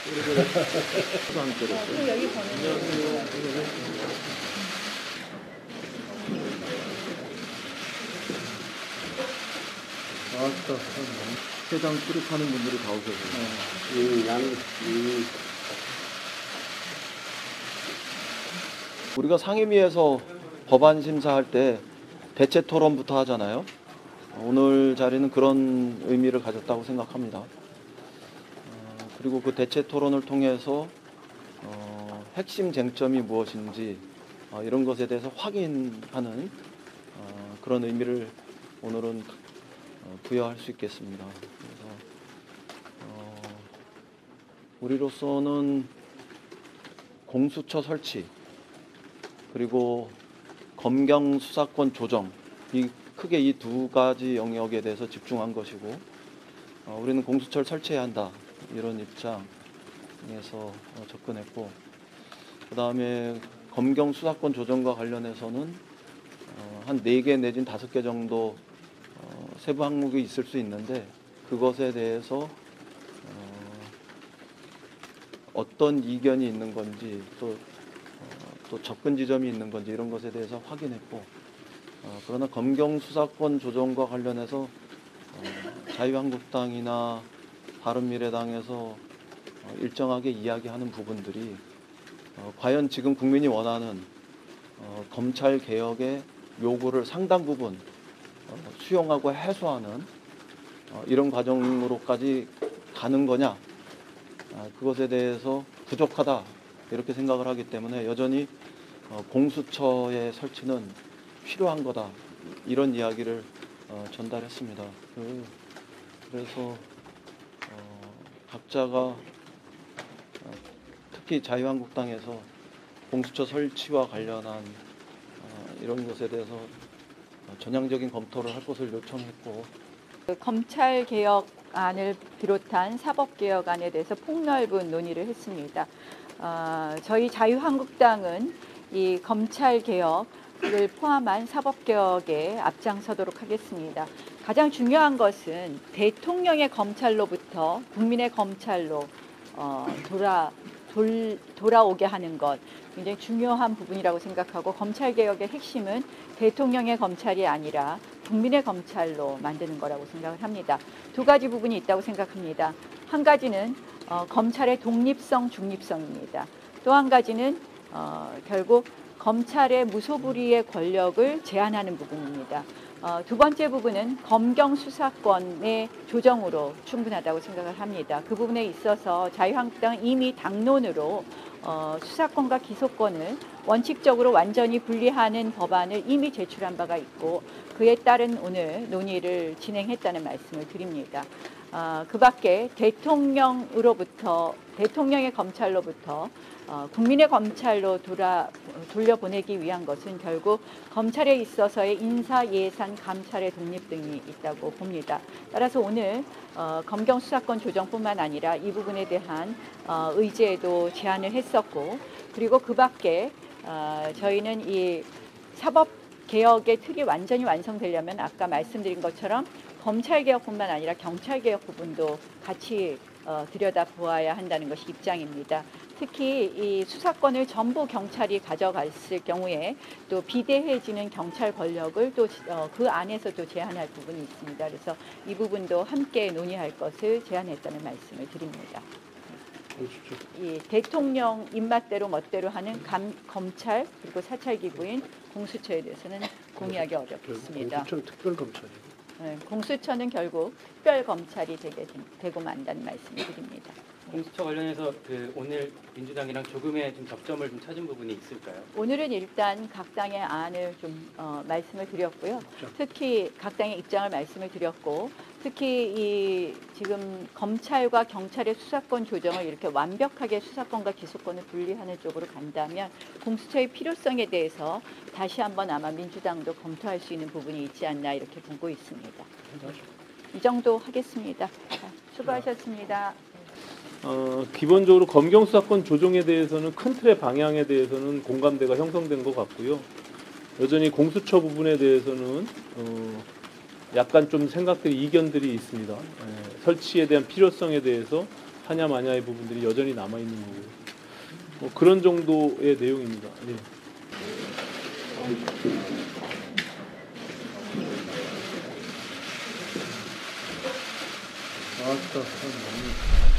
또 여기 보내는 아따, 세장 출입하는 분들이 다 오셔서. 우리가 상임위에서 법안 심사할 때 대체 토론부터 하잖아요. 오늘 자리는 그런 의미를 가졌다고 생각합니다. 그리고 그 대체 토론을 통해서 핵심 쟁점이 무엇인지 이런 것에 대해서 확인하는 그런 의미를 오늘은 부여할 수 있겠습니다. 그래서 우리로서는 공수처 설치 그리고 검경 수사권 조정 크게 이 두 가지 영역에 대해서 집중한 것이고 우리는 공수처를 설치해야 한다 이런 입장에서 접근했고 그 다음에 검경 수사권 조정과 관련해서는 한 4개 내지는 5개 정도 세부 항목이 있을 수 있는데 그것에 대해서 어떤 이견이 있는 건지 또 접근 지점이 있는 건지 이런 것에 대해서 확인했고 그러나 검경 수사권 조정과 관련해서 자유한국당이나 바른미래당에서 일정하게 이야기하는 부분들이 과연 지금 국민이 원하는 검찰 개혁의 요구를 상당 부분 수용하고 해소하는 이런 과정으로까지 가는 거냐 그것에 대해서 부족하다 이렇게 생각을 하기 때문에 여전히 공수처의 설치는 필요한 거다 이런 이야기를 전달했습니다. 그래서 각자가 특히 자유한국당에서 공수처 설치와 관련한 이런 것에 대해서 전향적인 검토를 할 것을 요청했고 검찰 개혁안을 비롯한 사법 개혁안에 대해서 폭넓은 논의를 했습니다. 저희 자유한국당은 이 검찰 개혁을 포함한 사법 개혁에 앞장서도록 하겠습니다. 가장 중요한 것은 대통령의 검찰로부터 국민의 검찰로 돌아오게 하는 것 굉장히 중요한 부분이라고 생각하고 검찰 개혁의 핵심은 대통령의 검찰이 아니라 국민의 검찰로 만드는 거라고 생각을 합니다. 두 가지 부분이 있다고 생각합니다. 한 가지는 검찰의 독립성, 중립성입니다. 또 한 가지는 결국 검찰의 무소불위의 권력을 제한하는 부분입니다. 두 번째 부분은 검경 수사권의 조정으로 충분하다고 생각을 합니다. 그 부분에 있어서 자유한국당은 이미 당론으로 수사권과 기소권을 원칙적으로 완전히 분리하는 법안을 이미 제출한 바가 있고 그에 따른 오늘 논의를 진행했다는 말씀을 드립니다. 그 밖에 대통령의 검찰로부터 국민의 검찰로 돌려보내기 위한 것은 결국 검찰에 있어서의 인사, 예산, 감찰의 독립 등이 있다고 봅니다. 따라서 오늘 검경 수사권 조정뿐만 아니라 이 부분에 대한 의제도 제안을 했었고 그리고 그 밖에 저희는 이 사법 개혁의 틀이 완전히 완성되려면 아까 말씀드린 것처럼 검찰개혁뿐만 아니라 경찰개혁 부분도 같이 들여다보아야 한다는 것이 입장입니다. 특히 이 수사권을 전부 경찰이 가져갔을 경우에 또 비대해지는 경찰 권력을 또 그 안에서 또 제한할 부분이 있습니다. 그래서 이 부분도 함께 논의할 것을 제안했다는 말씀을 드립니다. 이 대통령 입맛대로 멋대로 하는 검찰 그리고 사찰기구인 공수처에 대해서는 공유하기 어렵습니다. 공수처는 특별검찰이고 네, 공수처는 결국 특별검찰이 되고 만다는 말씀을 드립니다. 공수처 관련해서 오늘 민주당이랑 조금의 좀 접점을 좀 찾은 부분이 있을까요? 오늘은 일단 각 당의 안을 좀 말씀을 드렸고요. 특히 각 당의 입장을 말씀을 드렸고 특히 이 지금 검찰과 경찰의 수사권 조정을 이렇게 완벽하게 수사권과 기소권을 분리하는 쪽으로 간다면 공수처의 필요성에 대해서 다시 한번 아마 민주당도 검토할 수 있는 부분이 있지 않나 이렇게 보고 있습니다. 이 정도 하겠습니다. 수고하셨습니다. 기본적으로 검경 수사권 조정에 대해서는 큰 틀의 방향에 대해서는 공감대가 형성된 것 같고요. 여전히 공수처 부분에 대해서는 약간 좀 이견들이 있습니다. 설치에 대한 필요성에 대해서 하냐 마냐의 부분들이 여전히 남아 있는 거고요. 뭐 그런 정도의 내용입니다. 예. 아따, 참.